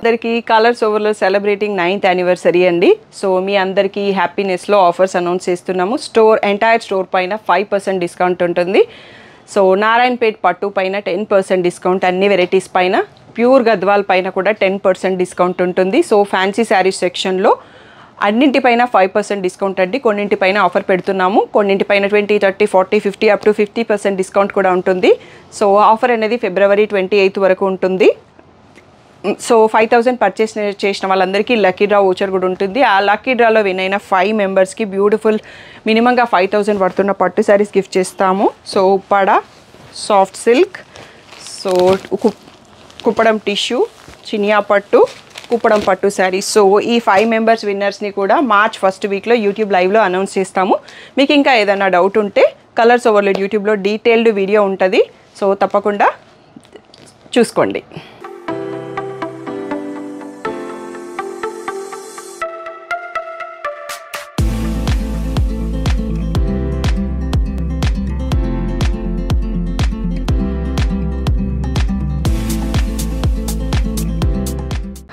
అందరికీ కలర్స్ ఓవర్లో celebrating 9th anniversary అండి. సో మీ అందరికీ హ్యాపీనెస్లో ఆఫర్స్ అనౌన్స్ చేస్తున్నాము. ఎంటైర్ స్టోర్ పైన 5% డిస్కౌంట్ ఉంటుంది. సో నారాయణపేట్ పట్టు పైన 10% డిస్కౌంట్, అన్ని వెరైటీస్ పైన. ప్యూర్ గద్వాల్ పైన కూడా 10% డిస్కౌంట్ ఉంటుంది. సో ఫ్యాన్సీ శారీస్ సెక్షన్లో అన్నింటిపైన 5% డిస్కౌంట్ అండి. కొన్నింటిపైన ఆఫర్ పెడుతున్నాము, కొన్నింటిపైన 20, 30, 40, 50 అప్ టు 50% డిస్కౌంట్ కూడా ఉంటుంది. సో ఆఫర్ అనేది February 28 వరకు ఉంటుంది. సో 5000 పర్చేస్ చేసిన వాళ్ళందరికీ లక్కీ డ్రా ఓచర్ కూడా ఉంటుంది. ఆ లక్కీ డ్రాలో విన్ అయిన 5 మెంబర్స్కి బ్యూటిఫుల్ మినిమంగా 5000 పడుతున్న పట్టు శారీస్ గిఫ్ట్ చేస్తాము. So Uppada soft silk, so Kuppadam tissue, Chiniya పట్టు, కుప్పడం పట్టు శారీస్. సో ఈ 5 మెంబర్స్ విన్నర్స్ని కూడా మార్చ్ ఫస్ట్ వీక్లో యూట్యూబ్ లైవ్లో అనౌన్స్ చేస్తాము. మీకు ఇంకా ఏదైనా డౌట్ ఉంటే కలర్స్ ఓవర్లోడ్ యూట్యూబ్లో డీటెయిల్డ్ వీడియో ఉంటుంది. సో తప్పకుండా చూసుకోండి.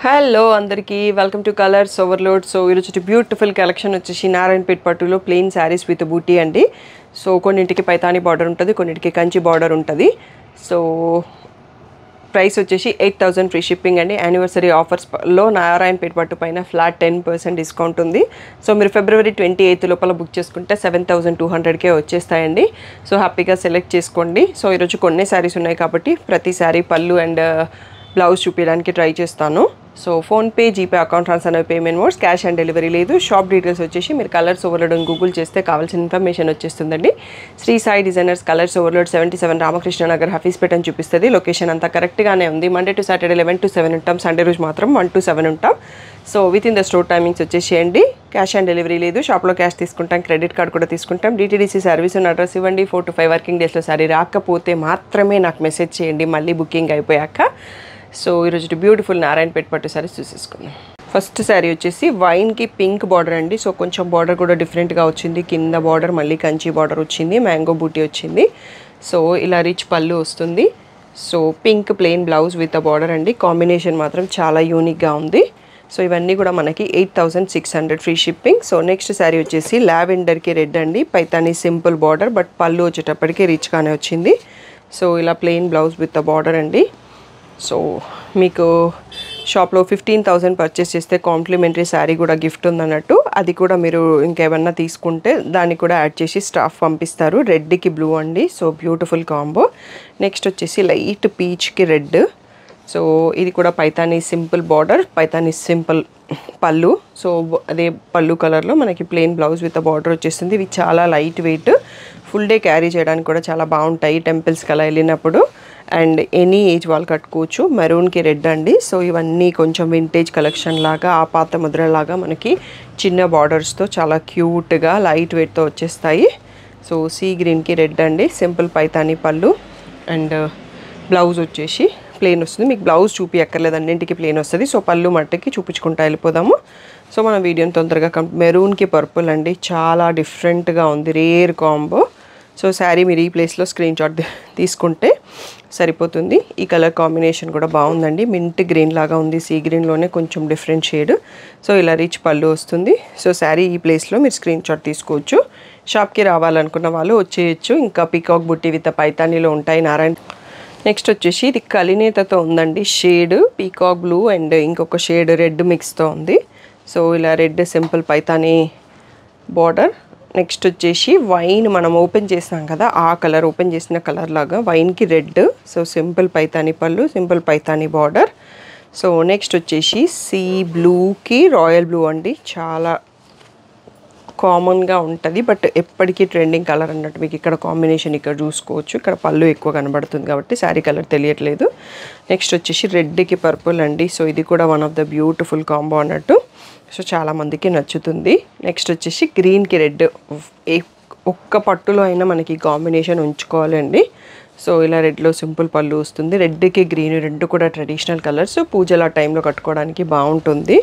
హలో అందరికీ, welcome to colours overload. So ఈరోజు బ్యూటిఫుల్ కలెక్షన్ వచ్చేసి నారాయణపేట్ పట్టులో ప్లెయిన్ శారీస్ విత్ బూటీ అండి. సో కొన్నింటికి పైతాని బార్డర్ ఉంటుంది, కొన్నింటికి కంచి బార్డర్ ఉంటుంది. సో ప్రైస్ వచ్చేసి 8000 ఫ్రీ షిప్పింగ్ అండి. యానివర్సరీ ఆఫర్స్లో నారాయణపేట్ పట్టు పైన ఫ్లాట్ 10% డిస్కౌంట్ ఉంది. సో మీరు February 28 లోపల బుక్ చేసుకుంటే 7200కే వచ్చేస్తాయండి. సో హ్యాపీగా సెలెక్ట్ చేసుకోండి. సో ఈరోజు కొన్ని శారీస్ ఉన్నాయి కాబట్టి ప్రతి శారీ పళ్ళు అండ్ బ్లౌజ్ చూపించడానికి ట్రై చేస్తాను. So PhonePe, GPay, account transfer అనే payment modes, cash on delivery లేదు. షాప్ డీటెయిల్స్ వచ్చేసి మీరు కలర్స్ ఓవర్లోడ్ గూగుల్ చేస్తే కావాల్సిన ఇన్ఫర్మేషన్ వచ్చేస్తుందండి. Shri Sai Designers Colours Overload 77 Ramakrishna Nagar Hafeezpet అని చూపిస్తుంది. లొకేషన్ అంతా కరెక్ట్గానే ఉంది. మండే టు సాటర్డే 11 to 7 ఉంటాం, సండే రోజు మాత్రం 1 to 7 ఉంటాం. So with in the store timings వచ్చేసేయండి. క్యాష్ ఆన్ డెలివరీ లేదు. షాప్లో క్యాష్ తీసుకుంటాం, క్రెడిట్ కార్డ్ కూడా తీసుకుంటాం. DTDC సర్వీస్ ఉన్న అడ్రస్ ఇవ్వండి. 4 to 5 వర్కింగ్ డేస్లో సారీ రాకపోతే మాత్రమే నాకు మెసేజ్ చేయండి, మళ్ళీ బుకింగ్ అయిపోయాక. సో ఈరోజు బ్యూటిఫుల్ నారాయణపేట్ పట్టు శారీస్ చూసేసుకుందాం. ఫస్ట్ శారీ వచ్చేసి వైన్కి పింక్ బార్డర్ అండి. సో కొంచెం బార్డర్ కూడా డిఫరెంట్గా వచ్చింది. కింద బార్డర్ మళ్ళీ కంచి బార్డర్ వచ్చింది, మ్యాంగో బూటీ వచ్చింది. సో ఇలా రిచ్ పళ్ళు వస్తుంది. So pink plain blouse with a border అండి. కాంబినేషన్ మాత్రం చాలా యూనిక్గా ఉంది. సో ఇవన్నీ కూడా మనకి 8600 free shipping. So next sari వచ్చేసి లావెండర్కి రెడ్ అండి. పైతాని సింపుల్ బార్డర్, బట్ పళ్ళు వచ్చేటప్పటికి రిచ్గానే వచ్చింది. సో ఇలా plain blouse with a border అండి. సో మీకు షాప్లో 15000 పర్చేస్ చేస్తే కాంప్లిమెంటరీ శారీ కూడా గిఫ్ట్ ఉందన్నట్టు. అది కూడా మీరు ఇంకేమన్నా తీసుకుంటే దాన్ని కూడా యాడ్ చేసి స్టాఫ్ పంపిస్తారు. రెడ్కి బ్లూ అండి. So beautiful combo. నెక్స్ట్ వచ్చేసి లైట్ పీచ్కి రెడ్. సో ఇది కూడా Paithani simple border, Paithani simple పళ్ళు. సో అదే పళ్ళు కలర్లో మనకి ప్లెయిన్ బ్లౌజ్ విత్ బార్డర్ వచ్చేస్తుంది. ఇవి చాలా light weight, full day carry చేయడానికి కూడా చాలా బాగుంటాయి టెంపుల్స్కి అలా వెళ్ళినప్పుడు. అండ్ ఎనీ ఏజ్ వాళ్ళు కట్టుకోవచ్చు. మెరూన్కి రెడ్ అండి. సో ఇవన్నీ కొంచెం వింటేజ్ కలెక్షన్ లాగా, ఆపాత ముద్రలాగా మనకి చిన్న బార్డర్స్తో చాలా క్యూట్గా లైట్ వెయిట్తో వచ్చేస్తాయి. సో సీ గ్రీన్కి రెడ్ అండి. సింపుల్ పైతాని పళ్ళు అండ్ బ్లౌజ్ వచ్చేసి ప్లెయిన్ వస్తుంది. మీకు బ్లౌజ్ చూపించక్కర్లేదు, అన్నింటికి ప్లెయిన్ వస్తుంది. సో పళ్ళు మట్టుకి చూపించుకుంటా వెళ్ళిపోదాము. సో మనం వీడియోని తొందరగా మెరూన్కి పర్పుల్ అండి. చాలా డిఫరెంట్గా ఉంది, రేర్ కాంబో. సో శారీ మీరు ఈ ప్లేస్లో స్క్రీన్ షాట్ తీసుకుంటే సరిపోతుంది. ఈ కలర్ కాంబినేషన్ కూడా బాగుందండి. మింట్ గ్రీన్ లాగా ఉంది, సీ గ్రీన్లోనే కొంచెం డిఫరెంట్ షేడ్. సో ఇలా రిచ్ పళ్ళు వస్తుంది. సో శారీ ఈ ప్లేస్లో మీరు స్క్రీన్ షాట్ తీసుకోవచ్చు. షాప్కి రావాలనుకున్న వాళ్ళు వచ్చేయచ్చు. ఇంకా పీకాక్ బుట్టి విత్ పైతానీలో ఉంటాయి నారాయణ. నెక్స్ట్ వచ్చేసి ఇది కలినేతతో ఉందండి. షేడ్ పీకాక్ బ్లూ అండ్ ఇంకొక షేడ్ రెడ్ మిక్స్తో ఉంది. సో ఇలా red simple Paithani border. Next వచ్చేసి వైన్ మనం ఓపెన్ చేసాం కదా, ఆ కలర్ ఓపెన్ చేసిన కలర్ లాగా వైన్కి రెడ్. సో సింపుల్ పైతానీ పళ్ళు, simple Paithani border. So next వచ్చేసి సీ బ్లూకి రాయల్ బ్లూ అండి. చాలా కామన్గా ఉంటుంది బట్ ఎప్పటికీ ట్రెండింగ్ కలర్ అన్నట్టు. మీకు ఇక్కడ కాంబినేషన్ ఇక్కడ చూసుకోవచ్చు. ఇక్కడ పళ్ళు ఎక్కువ కనబడుతుంది కాబట్టి శారీ కలర్ తెలియట్లేదు. నెక్స్ట్ వచ్చేసి రెడ్కి పర్పుల్ అండి. సో ఇది కూడా one of the beautiful combo అన్నట్టు. సో చాలామందికి నచ్చుతుంది. నెక్స్ట్ వచ్చేసి గ్రీన్కి రెడ్. ఒక్క పట్టులో అయినా మనకి కాంబినేషన్ ఉంచుకోవాలండి. సో ఇలా రెడ్లో సింపుల్ పళ్ళు వస్తుంది. రెడ్కి గ్రీన్ రెండు కూడా ట్రెడిషనల్ కలర్స్, పూజల టైంలో కట్టుకోవడానికి బాగుంటుంది.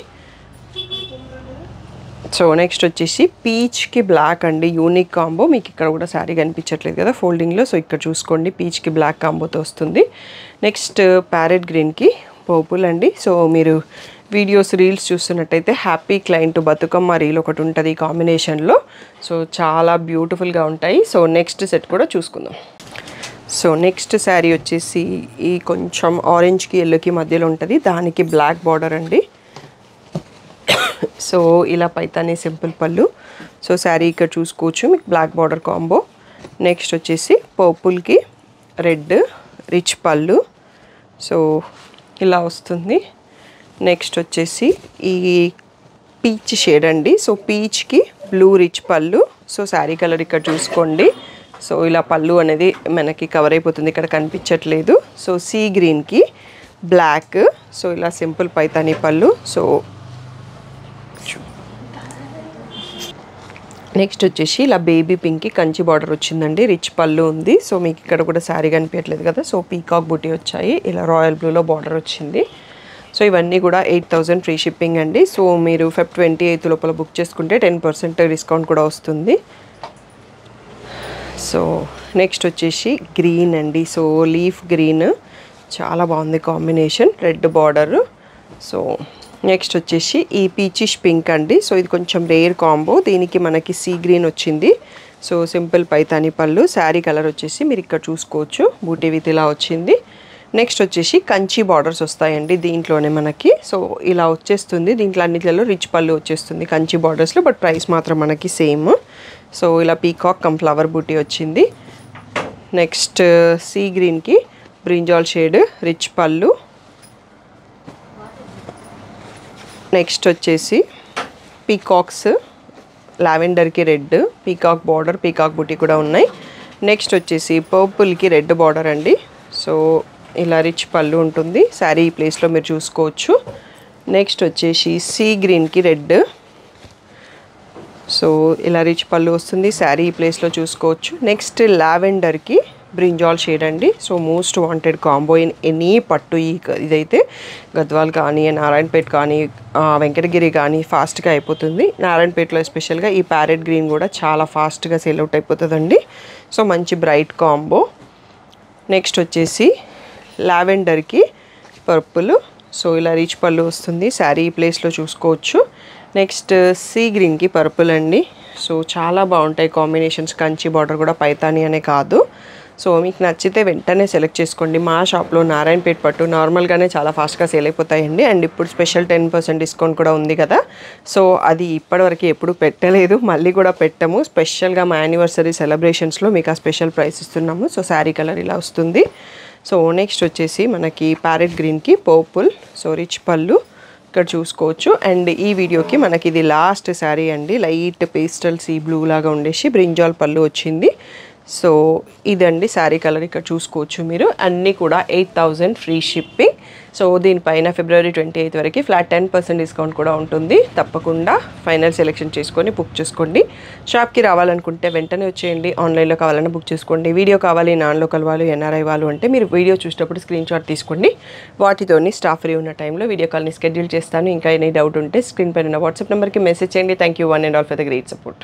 సో నెక్స్ట్ వచ్చేసి పీచ్కి బ్లాక్ అండి. Unique combo. మీకు ఇక్కడ కూడా శారీ కనిపించట్లేదు కదా ఫోల్డింగ్లో. సో ఇక్కడ చూసుకోండి, పీచ్కి బ్లాక్ కాంబోతో వస్తుంది. నెక్స్ట్ ప్యారెట్ గ్రీన్కి పర్పుల్ అండి. సో మీరు వీడియోస్ రీల్స్ చూస్తున్నట్టయితే హ్యాపీ క్లయింట్ బతుకమ్మ రీల్ ఒకటి ఉంటుంది ఈ కాంబినేషన్లో. సో చాలా బ్యూటిఫుల్గా ఉంటాయి. సో నెక్స్ట్ సెట్ కూడా చూసుకుందాం. సో నెక్స్ట్ శారీ వచ్చేసి ఈ కొంచెం ఆరెంజ్కి ఎల్లోకి మధ్యలో ఉంటుంది, దానికి బ్లాక్ బార్డర్ అండి. సో ఇలా పైతాని సింపుల్ పళ్ళు. సో శారీ ఇక్కడ చూసుకోవచ్చు మీకు బ్లాక్ బార్డర్ కాంబో. నెక్స్ట్ వచ్చేసి పర్పుల్కి రెడ్ రిచ్ పళ్ళు. సో ఇలా వస్తుంది. నెక్స్ట్ వచ్చేసి ఈ పీచ్ షేడ్ అండి. సో పీచ్కి బ్లూ రిచ్ పళ్ళు. సో శారీ కలర్ ఇక్కడ చూసుకోండి. సో ఇలా పళ్ళు అనేది మనకి కవర్ అయిపోతుంది, ఇక్కడ కనిపించట్లేదు. సో సీ గ్రీన్కి బ్లాక్. సో ఇలా సింపుల్ పైతాని పళ్ళు. సో నెక్స్ట్ వచ్చేసి ఇలా బేబీ పింక్కి కంచి బార్డర్ వచ్చిందండి, రిచ్ పళ్ళు ఉంది. సో మీకు ఇక్కడ కూడా శారీ కనిపించట్లేదు కదా. సో పీకాక్ బూటీ వచ్చాయి, ఇలా రాయల్ బ్లూలో బార్డర్ వచ్చింది. సో ఇవన్నీ కూడా 8000 ఫ్రీ షిప్పింగ్ అండి. సో మీరు Feb 28 లోపల బుక్ చేసుకుంటే 10% డిస్కౌంట్ కూడా వస్తుంది. సో నెక్స్ట్ వచ్చేసి గ్రీన్ అండి. సో లీఫ్ గ్రీన్ చాలా బాగుంది combination, red border. So next వచ్చేసి ఈ పీచిష్ పింక్ అండి. సో ఇది కొంచెం రేర్ కాంబో, దీనికి మనకి సీ గ్రీన్ వచ్చింది. సో సింపుల్ పైతాని పళ్ళు. శారీ కలర్ వచ్చేసి మీరు ఇక్కడ చూసుకోవచ్చు, బూటీ విత్ ఇలా వచ్చింది. నెక్స్ట్ వచ్చేసి కంచి బార్డర్స్ వస్తాయండి దీంట్లోనే మనకి. సో ఇలా వచ్చేస్తుంది, దీంట్లో అన్నిట్లలో రిచ్ పళ్ళు వచ్చేస్తుంది కంచి బార్డర్స్లో, బట్ ప్రైస్ మాత్రం మనకి సేమ్. సో ఇలా పీకాక్ కమ్ ఫ్లవర్ బూటీ వచ్చింది. నెక్స్ట్ సీ గ్రీన్కి బ్రింజాల్ షేడ్ రిచ్ పళ్ళు. నెక్స్ట్ వచ్చేసి పీకాక్స్ లావెండర్కి red peacock border, peacock booti కూడా ఉన్నాయి. నెక్స్ట్ వచ్చేసి పర్పుల్కి రెడ్ బార్డర్ అండి. సో ఇలా రిచ్ పళ్ళు ఉంటుంది, శారీ ఈ ప్లేస్లో మీరు చూసుకోవచ్చు. నెక్స్ట్ వచ్చేసి సీ గ్రీన్కి రెడ్. సో ఇలా రిచ్ పళ్ళు వస్తుంది, శారీ ఈ ప్లేస్లో చూసుకోవచ్చు. నెక్స్ట్ లావెండర్కి బ్రింజాల్ షేడ్ అండి. So most wanted combo in any పట్టు. ఇదైతే గద్వాల్ కానీ నారాయణపేట కానీ వెంకటగిరి కానీ ఫాస్ట్గా అయిపోతుంది. నారాయణపేటలో ఎస్పెషల్గా ఈ ప్యారెట్ గ్రీన్ కూడా చాలా ఫాస్ట్గా సేల్ అవుట్ అయిపోతుందండి. సో మంచి బ్రైట్ కాంబో. నెక్స్ట్ వచ్చేసి లావెండర్కి పర్పుల్. సో ఇలా రిచ్ పళ్ళు వస్తుంది, శారీ ఈ ప్లేస్లో చూసుకోవచ్చు. నెక్స్ట్ సీ గ్రీన్కి పర్పుల్ అండి. సో చాలా బాగుంటాయి కాంబినేషన్స్, కంచి బార్డర్ కూడా పైతాని అనే కాదు. సో మీకు నచ్చితే వెంటనే సెలెక్ట్ చేసుకోండి. మా షాప్లో నారాయణపేట పట్టు నార్మల్గానే చాలా ఫాస్ట్గా సేల్ అయిపోతాయండి. అండ్ ఇప్పుడు స్పెషల్ 10% డిస్కౌంట్ కూడా ఉంది కదా. సో అది ఇప్పటివరకు ఎప్పుడు పెట్టలేదు, మళ్ళీ కూడా పెట్టము. స్పెషల్గా మా యానివర్సరీ సెలబ్రేషన్స్లో మీకు ఆ స్పెషల్ ప్రైస్ ఇస్తున్నాము. సో శారీ కలర్ ఇలా వస్తుంది. సో నెక్స్ట్ వచ్చేసి మనకి ప్యారెట్ గ్రీన్కి పర్పుల్. సో రిచ్ పళ్ళు ఇక్కడ చూసుకోవచ్చు. అండ్ ఈ వీడియోకి మనకి ఇది లాస్ట్ శారీ అండి. లైట్ పేస్టల్ సీ బ్లూ లాగా ఉండేసి బ్రింజాల్ పళ్ళు వచ్చింది. సో ఇదండి శారీ కలర్ ఇక్కడ చూసుకోవచ్చు మీరు. అన్నీ కూడా 8000 ఫ్రీ షిప్పింగ్. సో దీనిపైన February 28 వరకు ఫ్లాట్ 10% డిస్కౌంట్ కూడా ఉంటుంది. తప్పకుండా ఫైనల్ సెలెక్షన్ చేసుకొని బుక్ చేసుకోండి. షాప్కి రావాలనుకుంటే వెంటనే వచ్చేయండి, ఆన్లైన్లో కావాలన్నా బుక్ చేసుకోండి. వీడియో కావాలి నాన్ లోకల్ వాళ్ళు ఎన్ఆర్ఐ వాళ్ళు అంటే మీరు వీడియో చూసేటప్పుడు స్క్రీన్ షాట్ తీసుకోండి. వాటితోని స్టాఫ్ ఫ్రీ ఉన్న టైంలో వీడియో కాల్ని షెడ్యూల్ చేస్తాను. ఇంకా ఎనీ డౌట్ ఉంటే స్క్రీన్ పైన వాట్సాప్ నెంబర్కి మెసేజ్ చేయండి. Thank you one and all for the great support.